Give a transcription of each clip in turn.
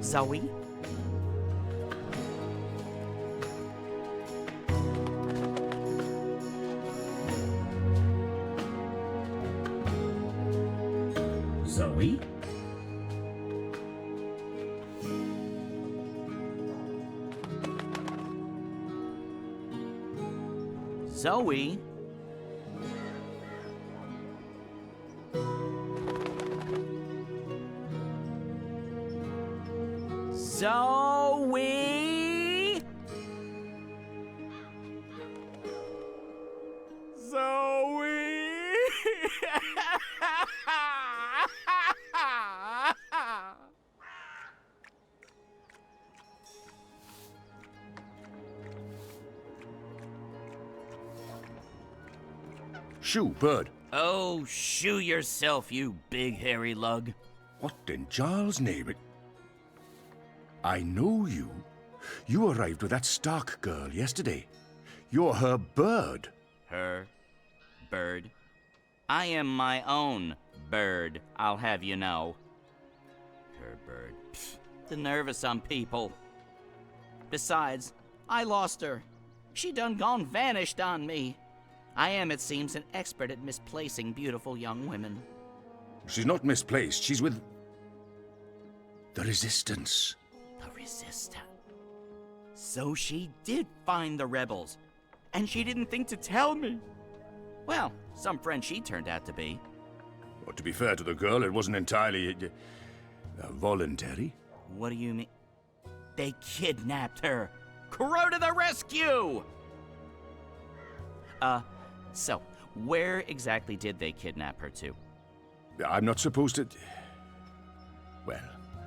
Zoe? Zoe? Zoe? Zoe? Shoo, bird. Oh, shoo yourself, you big hairy lug. What in Jarl's name? I know you. You arrived with that Stark girl yesterday. You're her bird. Her bird? I am my own bird, I'll have you know. Her bird. Pfft, the nerve of some people. Besides, I lost her. She done gone vanished on me. I am, it seems, an expert at misplacing beautiful young women. She's not misplaced. She's with the Resistance. The Resistance. So she did find the rebels, and she didn't think to tell me. Well, some friend she turned out to be. Well, to be fair to the girl, it wasn't entirely voluntary. What do you mean? They kidnapped her. Crow to the rescue! So, where exactly did they kidnap her to? I'm not supposed to... Well,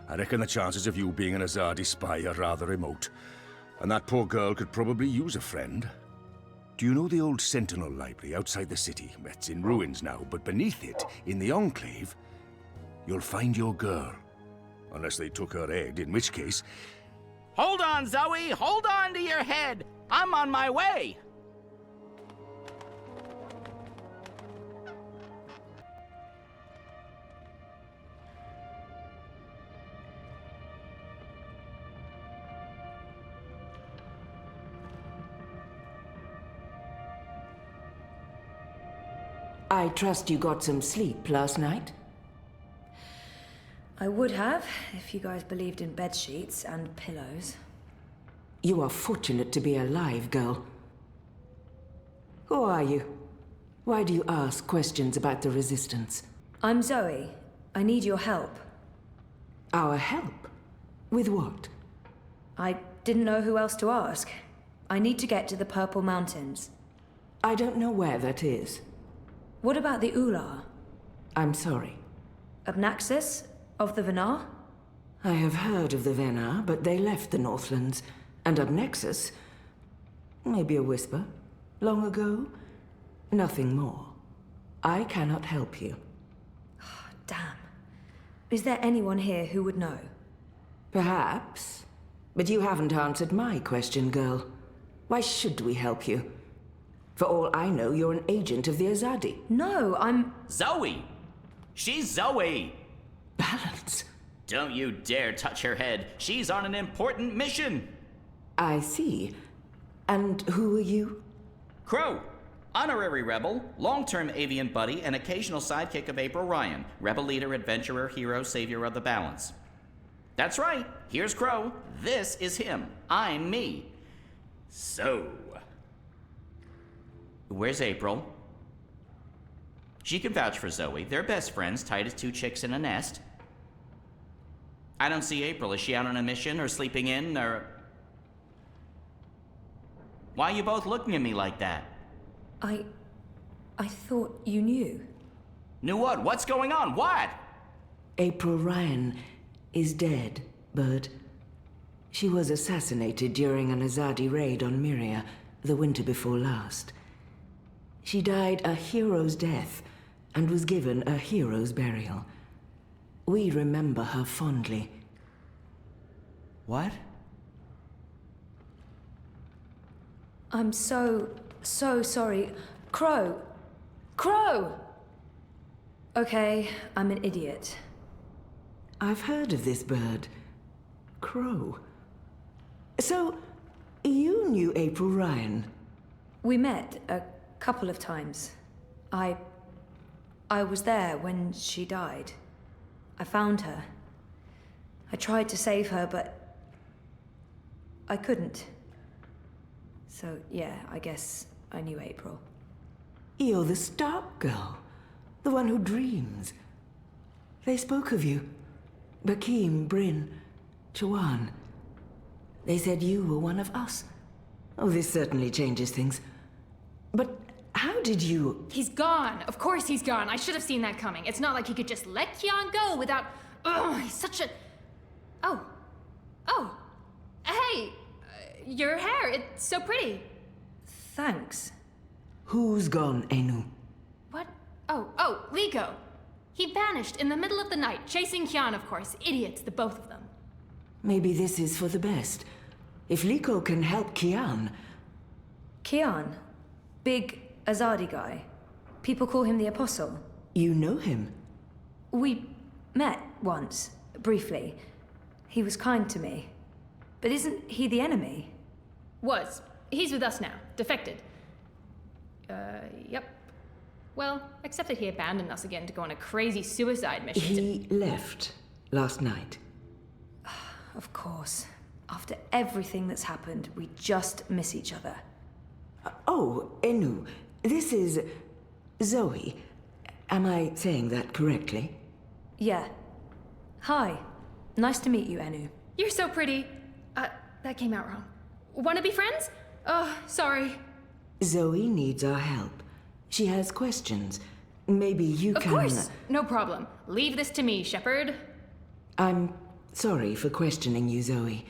I reckon the chances of you being an Azadi spy are rather remote. And that poor girl could probably use a friend. Do you know the old Sentinel Library outside the city? It's in ruins now, but beneath it, in the Enclave, you'll find your girl. Unless they took her head, in which case... Hold on, Zoe! Hold on to your head! I'm on my way! I trust you got some sleep last night? I would have, if you guys believed in bed sheets and pillows. You are fortunate to be alive, girl. Who are you? Why do you ask questions about the Resistance? I'm Zoe. I need your help. Our help? With what? I didn't know who else to ask. I need to get to the Purple Mountains. I don't know where that is. What about the Ular? I'm sorry. Obnaxis? Of the Venar? I have heard of the Venar, but they left the Northlands. And Obnexus? Maybe a whisper. Long ago? Nothing more. I cannot help you. Oh, damn. Is there anyone here who would know? Perhaps. But you haven't answered my question, girl. Why should we help you? For all I know, you're an agent of the Azadi. No, I'm... Zoe! She's Zoe! Balance. Don't you dare touch her head. She's on an important mission. I see. And who are you? Crow. Honorary rebel, long-term avian buddy, and occasional sidekick of April Ryan. Rebel leader, adventurer, hero, savior of the balance. That's right. Here's Crow. This is him. I'm me. So... where's April? She can vouch for Zoe. They're best friends, tight as two chicks in a nest. I don't see April. Is she out on a mission, or sleeping in, or... Why are you both looking at me like that? I thought you knew. Knew what? What's going on? What? April Ryan is dead, Bird. She was assassinated during an Azadi raid on Myria the winter before last. She died a hero's death and was given a hero's burial. We remember her fondly. What? I'm so sorry. Crow! Crow! Okay, I'm an idiot. I've heard of this bird. Crow. So, you knew April Ryan? We met a couple of times. I was there when she died. I found her. I tried to save her, but I couldn't. So, yeah, I guess I knew April. You're the Stark girl. The one who dreams. They spoke of you. Bakim, Bryn, Chawan. They said you were one of us. Oh, this certainly changes things. But how did you... He's gone. Of course he's gone. I should have seen that coming. It's not like he could just let Kian go without... Ugh, he's such a... Oh. Oh. Hey! Your hair, it's so pretty. Thanks. Who's gone, Enu? What? Oh, Liko. He vanished in the middle of the night, chasing Kian, of course. Idiots, the both of them. Maybe this is for the best. If Liko can help Kian... Kian. Big Azadi guy. People call him the Apostle. You know him? We met once, briefly. He was kind to me. But isn't he the enemy? Was. He's with us now. Defected. Yep. Well, except that he abandoned us again to go on a crazy suicide mission. He left last night. Of course. After everything that's happened, we just miss each other. Oh, Enu, this is Zoe. Am I saying that correctly? Yeah. Hi. Nice to meet you, Enu. You're so pretty. That came out wrong. Wanna be friends? Oh, sorry. Zoe needs our help. She has questions. Maybe you Of can... course. No problem. Leave this to me, Shepard. I'm sorry for questioning you, Zoe.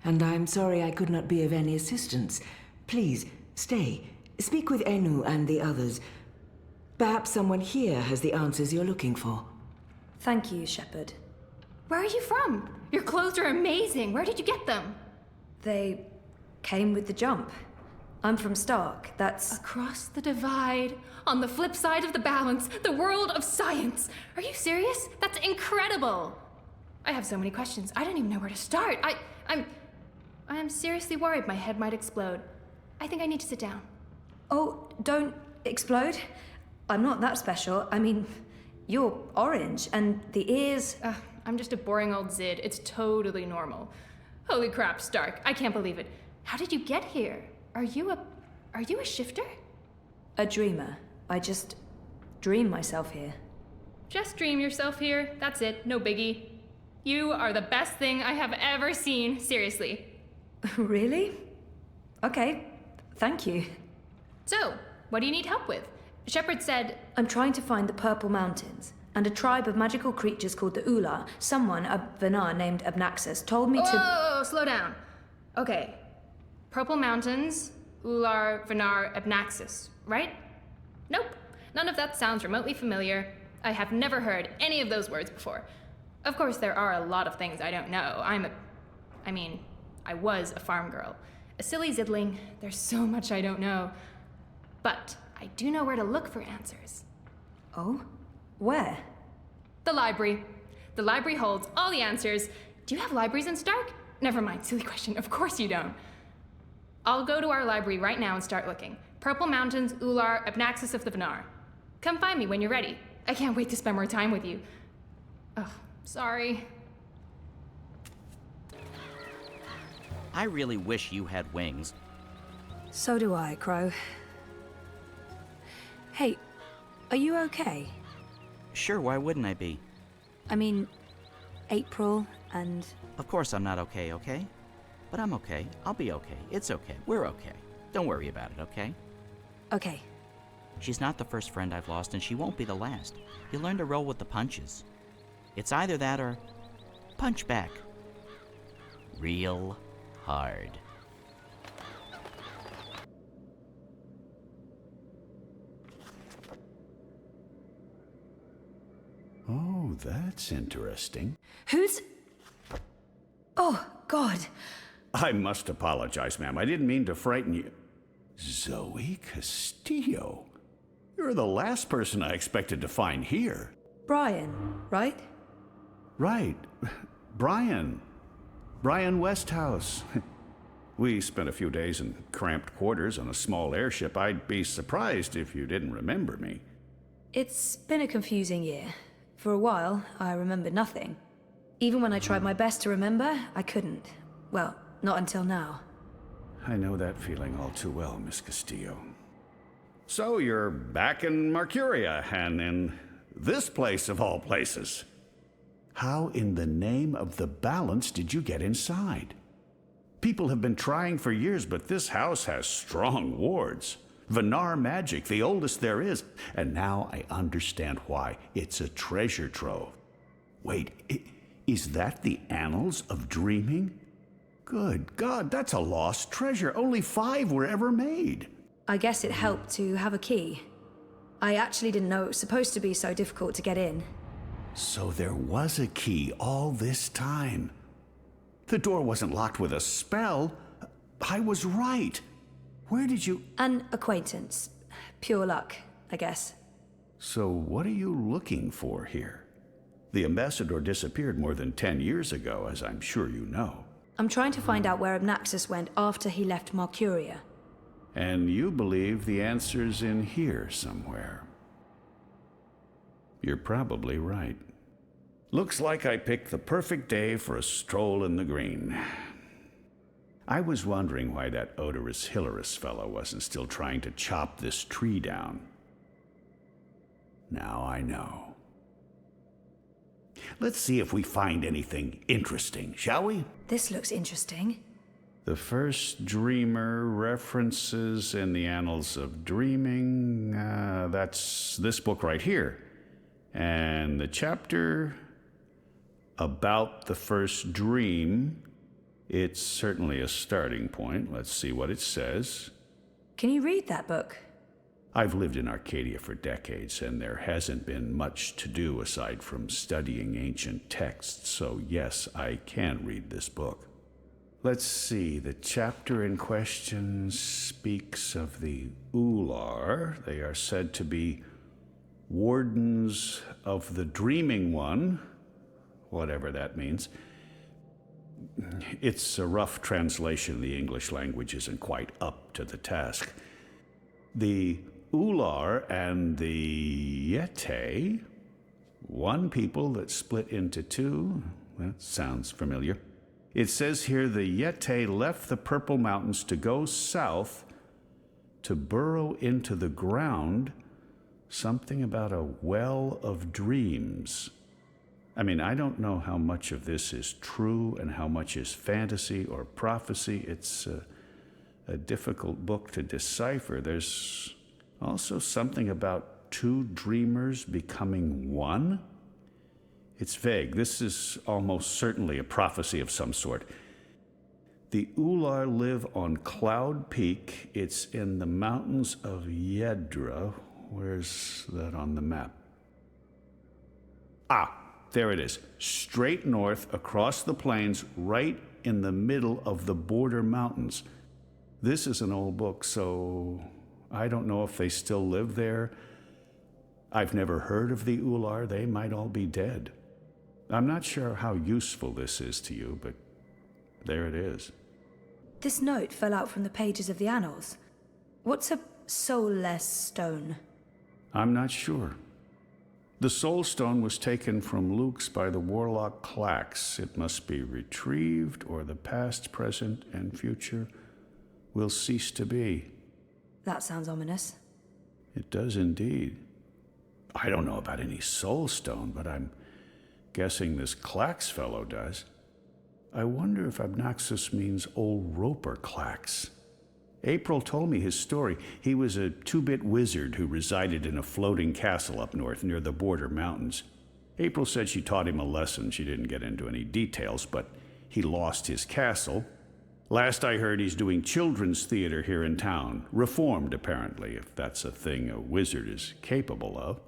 And I'm sorry I could not be of any assistance. Please, stay. Speak with Enu and the others. Perhaps someone here has the answers you're looking for. Thank you, Shepard. Where are you from? Your clothes are amazing. Where did you get them? They came with the jump. I'm from Stark. That's... Across the divide, on the flip side of the balance, the world of science. Are you serious? That's incredible. I have so many questions. I don't even know where to start. I am seriously worried my head might explode. I think I need to sit down. Oh, don't explode. I'm not that special. I mean, you're orange, and the ears... I'm just a boring old Zid. It's totally normal. Holy crap, Stark. I can't believe it. How did you get here? Are you a shifter? A dreamer. I just dream myself here. Just dream yourself here. That's it. No biggie. You are the best thing I have ever seen. Seriously. Really? Okay. Thank you. So, what do you need help with? Shepard said... I'm trying to find the Purple Mountains, and a tribe of magical creatures called the Ular. Someone, a Venar named Abnaxus, told me to... Oh, slow down. Okay. Purple Mountains, Ular, Venar, Abnaxus, right? Nope. None of that sounds remotely familiar. I have never heard any of those words before. Of course, there are a lot of things I don't know. I was a farm girl. A silly zidling. There's so much I don't know. But I do know where to look for answers. Oh? Where? The library. The library holds all the answers. Do you have libraries in Stark? Never mind, silly question. Of course you don't. I'll go to our library right now and start looking. Purple Mountains, Ular, Abnaxus of the Venar. Come find me when you're ready. I can't wait to spend more time with you. Ugh, sorry. I really wish you had wings. So do I, Crow. Hey, are you okay? Sure, why wouldn't I be? I mean, April and... Of course I'm not okay, okay? But I'm okay. I'll be okay. It's okay. We're okay. Don't worry about it, okay? Okay. She's not the first friend I've lost, and she won't be the last. You learn to roll with the punches. It's either that or punch back. Real hard. Oh, that's interesting. Who's... Oh, God. I must apologize, ma'am. I didn't mean to frighten you. Zoe Castillo. You're the last person I expected to find here. Brian, right? Right. Brian. Brian Westhouse. We spent a few days in cramped quarters on a small airship. I'd be surprised if you didn't remember me. It's been a confusing year. For a while, I remembered nothing. Even when I tried my best to remember, I couldn't. Well, not until now. I know that feeling all too well, Miss Castillo. So you're back in Mercuria, and in this place of all places. How in the name of the balance did you get inside? People have been trying for years, but this house has strong wards. Venar magic, the oldest there is. And now I understand why. It's a treasure trove. Wait, is that the Annals of Dreaming? Good God, that's a lost treasure. Only 5 were ever made. I guess it helped to have a key. I actually didn't know it was supposed to be so difficult to get in. So there was a key all this time. The door wasn't locked with a spell. I was right. Where did you... An acquaintance. Pure luck, I guess. So what are you looking for here? The ambassador disappeared more than 10 years ago, as I'm sure you know. I'm trying to find out where Abnaxus went after he left Marcuria. And you believe the answer's in here somewhere. You're probably right. Looks like I picked the perfect day for a stroll in the green. I was wondering why that odorous Hilarious fellow wasn't still trying to chop this tree down. Now I know. Let's see if we find anything interesting, shall we? This looks interesting. The first dreamer references in the Annals of Dreaming. That's this book right here. And the chapter about the first dream, it's certainly a starting point. Let's see what it says. Can you read that book? I've lived in Arcadia for decades, and there hasn't been much to do aside from studying ancient texts, so yes, I can read this book. Let's see, the chapter in question speaks of the Ular. They are said to be wardens of the Dreaming One, whatever that means. It's a rough translation. The English language isn't quite up to the task. The Ular and the Yete, one people that split into 2. That sounds familiar. It says here the Yete left the Purple Mountains to go south to burrow into the ground. Something about a well of dreams. I mean, I don't know how much of this is true and how much is fantasy or prophecy. It's a difficult book to decipher. There's also something about 2 dreamers becoming one. It's vague. This is almost certainly a prophecy of some sort. The Ular live on Cloud Peak. It's in the mountains of Yedra. Where's that on the map? Ah, there it is. Straight north across the plains, right in the middle of the border mountains. This is an old book, so I don't know if they still live there. I've never heard of the Ular. They might all be dead. I'm not sure how useful this is to you, but there it is. This note fell out from the pages of the Annals. What's a soulless stone? I'm not sure. The Soul Stone was taken from Luke's by the warlock Clax. It must be retrieved, or the past, present, and future will cease to be. That sounds ominous. It does indeed. I don't know about any Soul Stone, but I'm guessing this Clax fellow does. I wonder if Abnaxus means old Roper Clax. April told me his story. He was a 2-bit wizard who resided in a floating castle up north near the border mountains. April said she taught him a lesson. She didn't get into any details, but he lost his castle. Last I heard, he's doing children's theater here in town. Reformed, apparently, if that's a thing a wizard is capable of.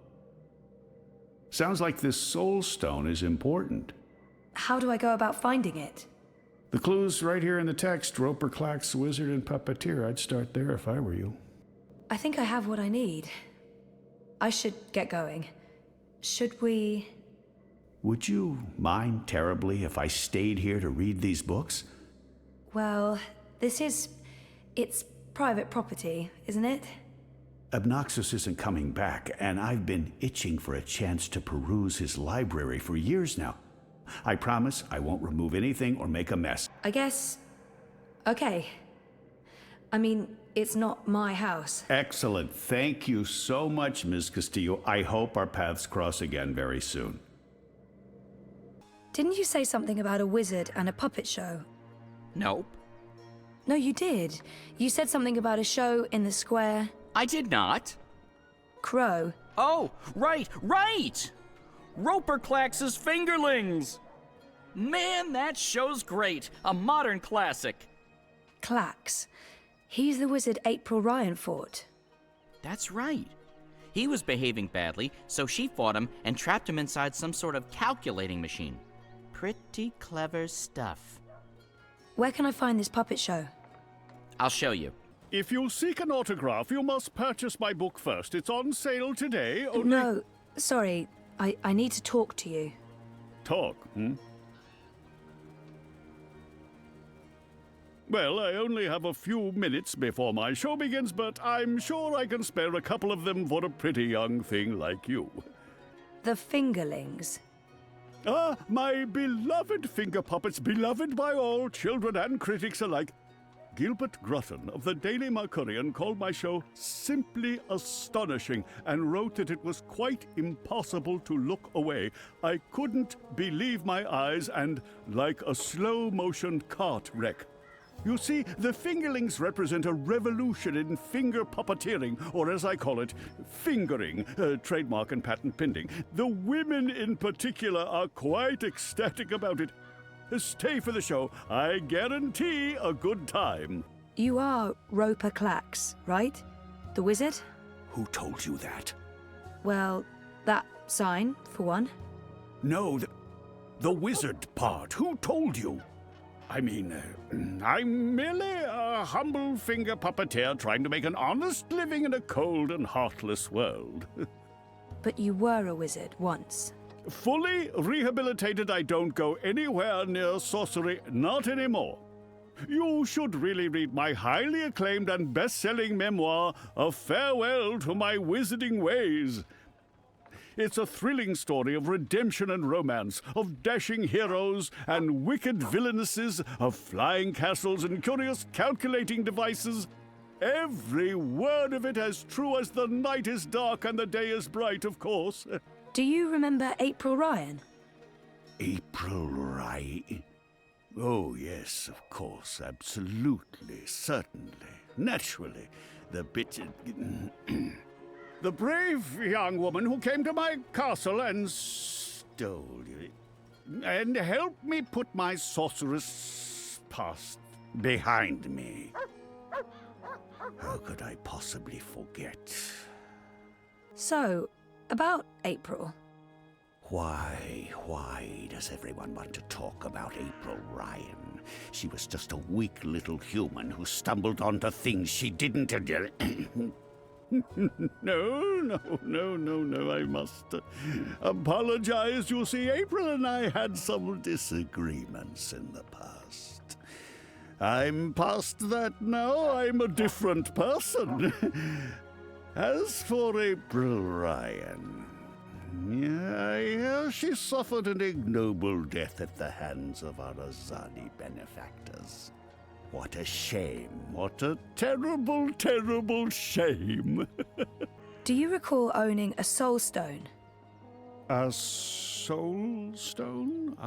Sounds like this Soul Stone is important. How do I go about finding it? The clue's right here in the text. Roper Clax, wizard and puppeteer. I'd start there if I were you. I think I have what I need. I should get going. Should we... Would you mind terribly if I stayed here to read these books? Well, it's private property, isn't it? Obnoxus isn't coming back, and I've been itching for a chance to peruse his library for years now. I promise I won't remove anything or make a mess. I guess... Okay. I mean, it's not my house. Excellent. Thank you so much, Ms. Castillo. I hope our paths cross again very soon. Didn't you say something about a wizard and a puppet show? Nope. No, you did. You said something about a show in the square. I did not. Crow. Oh, right! Roper Clax's Fingerlings! Man, that show's great. A modern classic. Clax. He's the wizard April Ryan fought. That's right. He was behaving badly, so she fought him and trapped him inside some sort of calculating machine. Pretty clever stuff. Where can I find this puppet show? I'll show you. If you seek an autograph, you must purchase my book first. It's on sale today. Only... No, sorry. I need to talk to you. Talk, Well, I only have a few minutes before my show begins, but I'm sure I can spare a couple of them for a pretty young thing like you. The Fingerlings. Ah, my beloved finger puppets, beloved by all, children and critics alike. Gilbert Grutton of the Daily Mercurian called my show simply astonishing and wrote that it was quite impossible to look away. I couldn't believe my eyes and like a slow-motion cart wreck. You see, the Fingerlings represent a revolution in finger puppeteering, or as I call it, fingering, trademark and patent pending. The women in particular are quite ecstatic about it. Stay for the show. I guarantee a good time. You are Roper Clax, right? The wizard? Who told you that? Well, that sign, for one. No, the wizard part. Who told you? I mean, I'm merely a humble finger puppeteer trying to make an honest living in a cold and heartless world. But you were a wizard once. Fully rehabilitated, I don't go anywhere near sorcery, not anymore. You should really read my highly acclaimed and best-selling memoir, A Farewell to My Wizarding Ways. It's a thrilling story of redemption and romance, of dashing heroes and wicked villainesses, of flying castles and curious calculating devices. Every word of it as true as the night is dark and the day is bright, of course. Do you remember April Ryan? April Ryan? Oh, yes, of course, absolutely, certainly, naturally. The bit... The brave young woman who came to my castle and stole it, and helped me put my sorceress past behind me. How could I possibly forget? So, about April. Why does everyone want to talk about April Ryan? She was just a weak little human who stumbled onto things she didn't... No, I must apologize. You see, April and I had some disagreements in the past. I'm past that now. I'm a different person. As for April Ryan, I hear she suffered an ignoble death at the hands of our Azadi benefactors. What a shame. What a terrible, terrible shame. Do you recall owning a soul stone? A soul stone?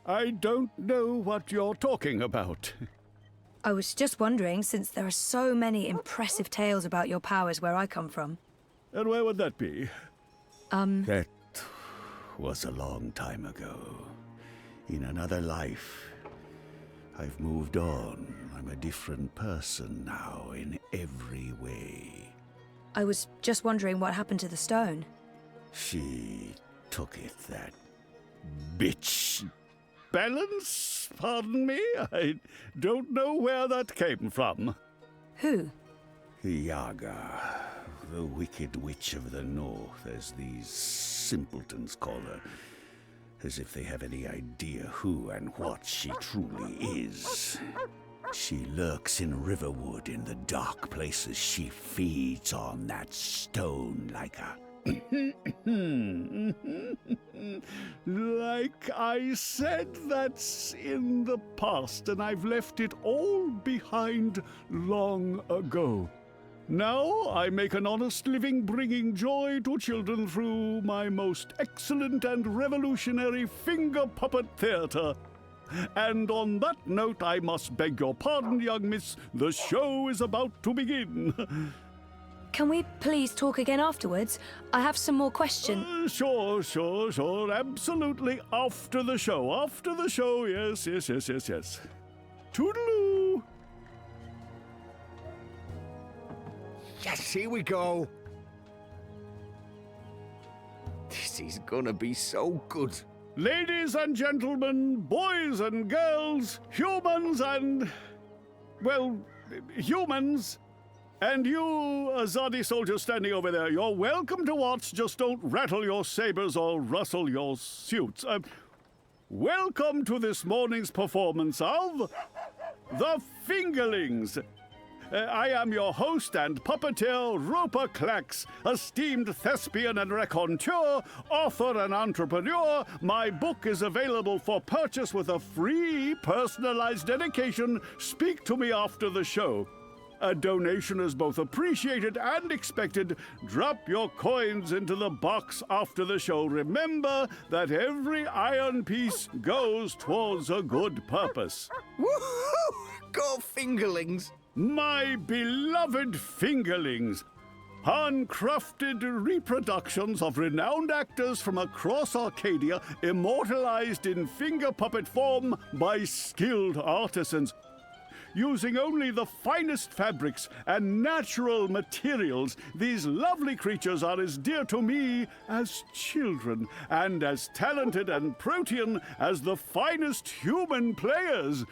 I don't know what you're talking about. I was just wondering, since there are so many impressive tales about your powers where I come from. And where would that be? That was a long time ago. In another life. I've moved on. I'm a different person now in every way. I was just wondering what happened to the stone. She took it, that Bitch. Balance? Pardon me? I don't know where that came from. Who? Yaga. The Wicked Witch of the North, as these simpletons call her. As if they have any idea who and what she truly is. She lurks in Riverwood in the dark places. She feeds on that stone like a... Like I said, that's in the past, and I've left it all behind long ago. Now I make an honest living bringing joy to children through my most excellent and revolutionary finger puppet theater. And on that note, I must beg your pardon, young miss. The show is about to begin. Can we please talk again afterwards? I have some more questions. Sure. Absolutely. After the show. Yes. Toodaloo. Yes, here we go. This is gonna be so good. Ladies and gentlemen, boys and girls, humans and... well, humans. And you, Azadi soldier standing over there, you're welcome to watch, just don't rattle your sabers or rustle your suits. Welcome to this morning's performance of... The Fingerlings. I am your host and puppeteer, Roper Clax, esteemed thespian and raconteur, author and entrepreneur. My book is available for purchase with a free personalized dedication. Speak to me after the show. A donation is both appreciated and expected. Drop your coins into the box after the show. Remember that every iron piece goes towards a good purpose. Woohoo! Go Fingerlings! My beloved Fingerlings, handcrafted reproductions of renowned actors from across Arcadia, immortalized in finger puppet form by skilled artisans. Using only the finest fabrics and natural materials, these lovely creatures are as dear to me as children, and as talented and protean as the finest human players.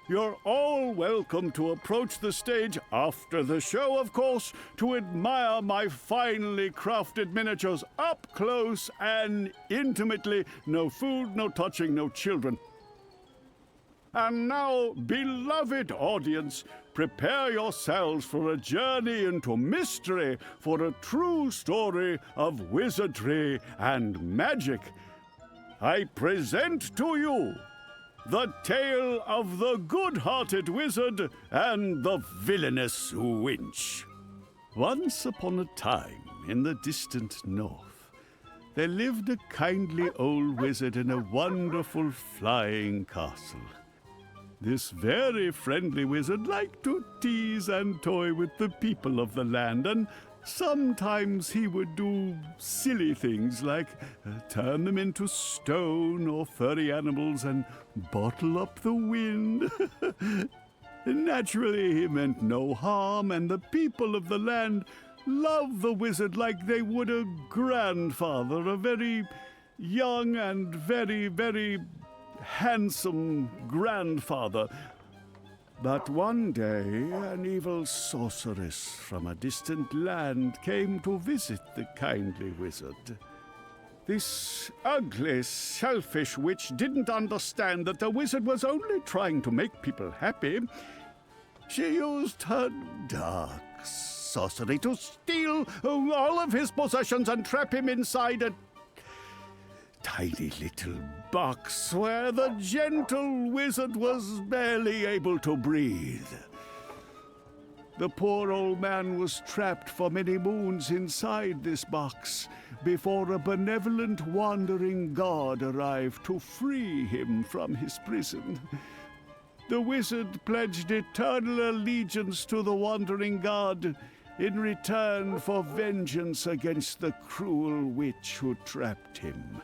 You're all welcome to approach the stage after the show, of course, to admire my finely crafted miniatures up close and intimately. No food, no touching, no children. And now, beloved audience, prepare yourselves for a journey into mystery, for a true story of wizardry and magic. I present to you the tale of the good-hearted wizard and the villainous winch. Once upon a time, in the distant north, there lived a kindly old wizard in a wonderful flying castle. This very friendly wizard liked to tease and toy with the people of the land, and sometimes he would do silly things like turn them into stone or furry animals and bottle up the wind. Naturally, he meant no harm, and the people of the land loved the wizard like they would a grandfather, a very young and very, very handsome grandfather. But one day, an evil sorceress from a distant land came to visit the kindly wizard. This ugly, selfish witch didn't understand that the wizard was only trying to make people happy. She used her dark sorcery to steal all of his possessions and trap him inside a tiny little box where the gentle wizard was barely able to breathe. The poor old man was trapped for many moons inside this box before a benevolent wandering god arrived to free him from his prison. The wizard pledged eternal allegiance to the wandering god in return for vengeance against the cruel witch who trapped him.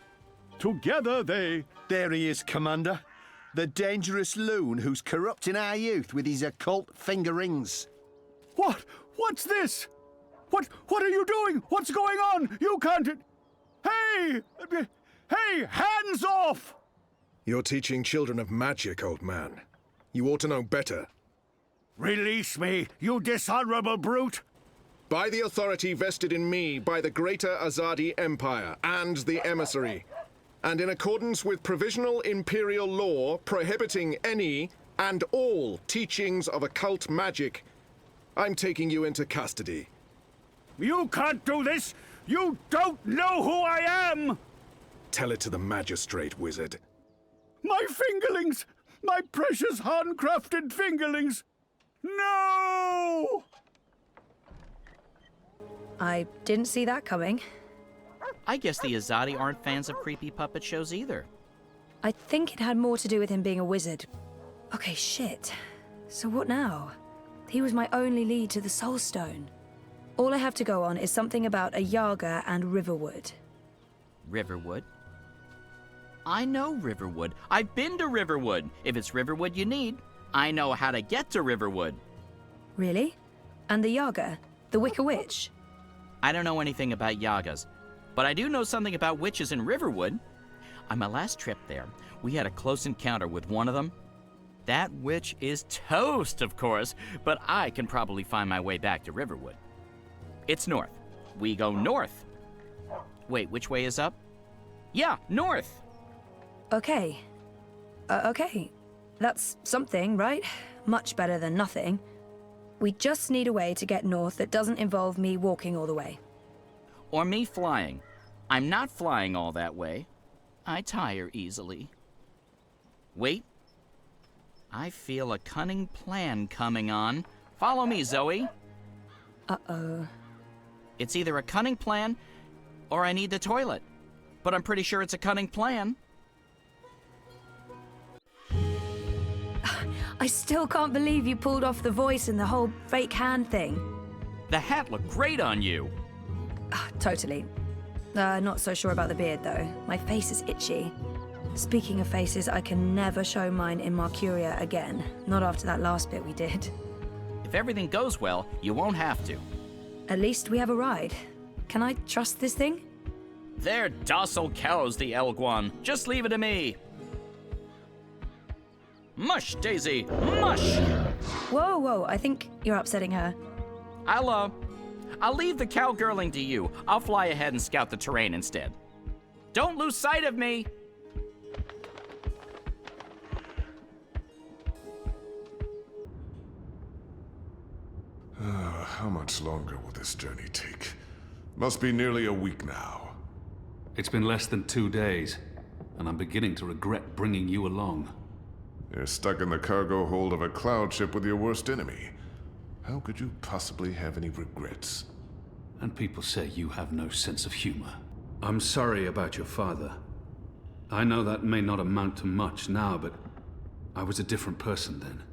Together they... There he is, Commander. The dangerous loon who's corrupting our youth with his occult finger rings. What? What's this? What are you doing? What's going on? You can't... Hey! Hey! Hands off! You're teaching children of magic, old man. You ought to know better. Release me, you dishonorable brute! by the authority vested in me by the Greater Azadi Empire and the Emissary, and in accordance with provisional imperial law prohibiting any and all teachings of occult magic, I'm taking you into custody. You can't do this! You don't know who I am! Tell it to the magistrate, wizard. My fingerlings! My precious handcrafted fingerlings! No! I didn't see that coming. I guess the Azadi aren't fans of creepy puppet shows either. I think it had more to do with him being a wizard. Okay, shit. So what now? He was my only lead to the Soul Stone. All I have to go on is something about a Yaga and Riverwood. Riverwood? I know Riverwood. I've been to Riverwood. If it's Riverwood you need, I know how to get to Riverwood. Really? And the Yaga? The Wicker Witch? I don't know anything about Yagas, but I do know something about witches in Riverwood. On my last trip there, we had a close encounter with one of them. That witch is toast, of course, but I can probably find my way back to Riverwood. It's north. We go north. Wait, which way is up? Yeah, north. Okay. Okay. That's something, right? Much better than nothing. We just need a way to get north that doesn't involve me walking all the way. Or me flying. I'm not flying all that way. I tire easily. Wait. I feel a cunning plan coming on. Follow me, Zoe. Uh-oh. It's either a cunning plan, or I need the toilet. But I'm pretty sure it's a cunning plan. I still can't believe you pulled off the voice and the whole fake hand thing. The hat looked great on you. Totally. Not so sure about the beard, though. My face is itchy. Speaking of faces, I can never show mine in Mercuria again. Not after that last bit we did. If everything goes well, you won't have to. At least we have a ride. Can I trust this thing? They're docile cows, the Elguan. Just leave it to me. Mush, Daisy, mush! Whoa, whoa, I think you're upsetting her. I'll leave the cowgirling to you. I'll fly ahead and scout the terrain instead. Don't lose sight of me! How much longer will this journey take? Must be nearly a week now. It's been less than 2 days, and I'm beginning to regret bringing you along. You're stuck in the cargo hold of a cloud ship with your worst enemy. How could you possibly have any regrets? And people say you have no sense of humor. I'm sorry about your father. I know that may not amount to much now, but I was a different person then.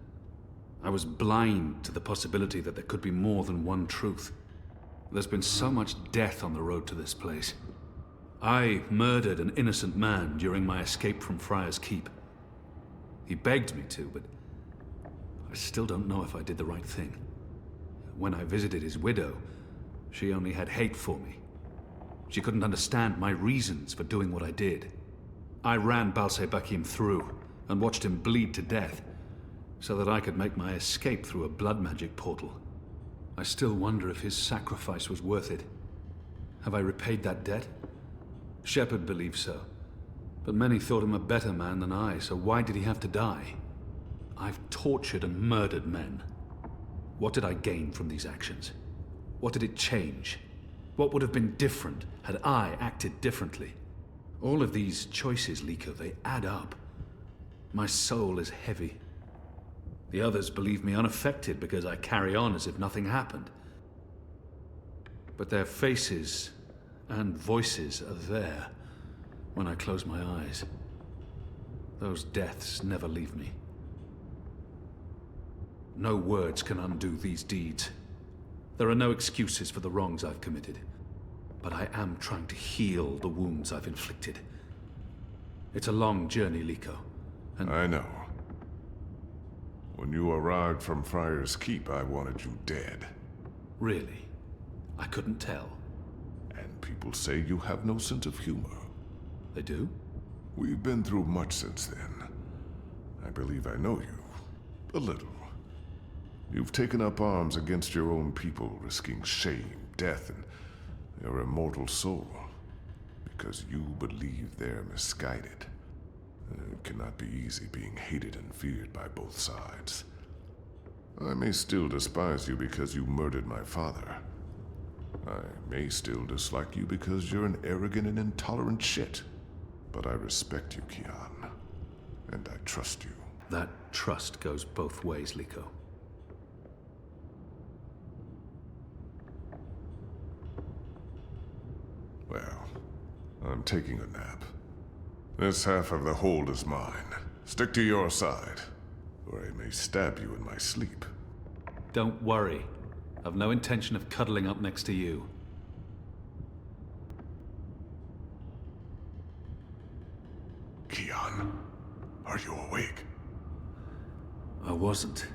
I was blind to the possibility that there could be more than one truth. There's been so much death on the road to this place. I murdered an innocent man during my escape from Friar's Keep. He begged me to, but I still don't know if I did the right thing. When I visited his widow, she only had hate for me. She couldn't understand my reasons for doing what I did. I ran Balsebakim through and watched him bleed to death so that I could make my escape through a blood magic portal. I still wonder if his sacrifice was worth it. Have I repaid that debt? Shepard believes so. But many thought him a better man than I, so why did he have to die? I've tortured and murdered men. What did I gain from these actions? What did it change? What would have been different had I acted differently? All of these choices, Liko, they add up. My soul is heavy. The others believe me unaffected because I carry on as if nothing happened. But their faces and voices are there when I close my eyes. Those deaths never leave me. No words can undo these deeds. There are no excuses for the wrongs I've committed. But I am trying to heal the wounds I've inflicted. It's a long journey, Liko, and I know. When you arrived from Friar's Keep, I wanted you dead. really, I couldn't tell. And people say you have no sense of humor. They do? We've been through much since then. I believe I know you. A little. You've taken up arms against your own people, risking shame, death, and your immortal soul. Because you believe they're misguided. It cannot be easy being hated and feared by both sides. I may still despise you because you murdered my father. I may still dislike you because you're an arrogant and intolerant shit. But I respect you, Kian. And I trust you. That trust goes both ways, Liko. Well, I'm taking a nap. This half of the hold is mine. Stick to your side, or I may stab you in my sleep. Don't worry. I've no intention of cuddling up next to you. Kian, are you awake? I wasn't.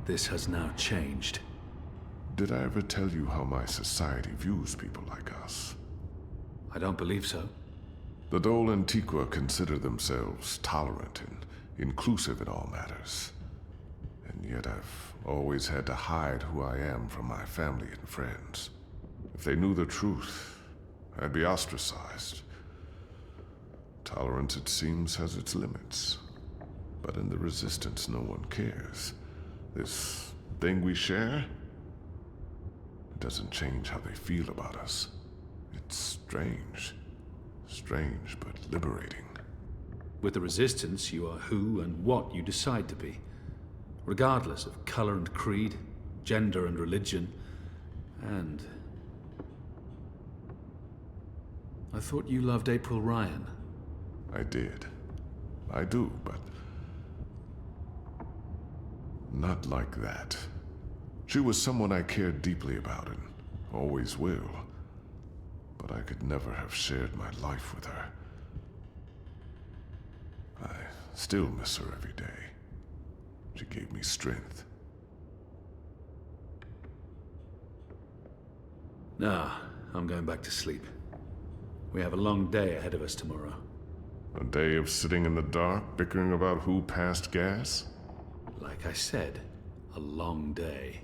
This has now changed. Did I ever tell you how my society views people like us? I don't believe so. The Dole Antiqua consider themselves tolerant and inclusive in all matters. And yet I've always had to hide who I am from my family and friends. If they knew the truth, I'd be ostracized. Tolerance, it seems, has its limits. But in the Resistance, no one cares. This thing we share, it doesn't change how they feel about us. It's strange. Strange, but liberating. With the Resistance, you are who and what you decide to be. Regardless of color and creed, gender and religion, and... I thought you loved April Ryan. I did. I do, but... not like that. She was someone I cared deeply about and always will. But I could never have shared my life with her. I still miss her every day. She gave me strength. Nah, I'm going back to sleep. We have a long day ahead of us tomorrow. A day of sitting in the dark, bickering about who passed gas? Like I said, a long day.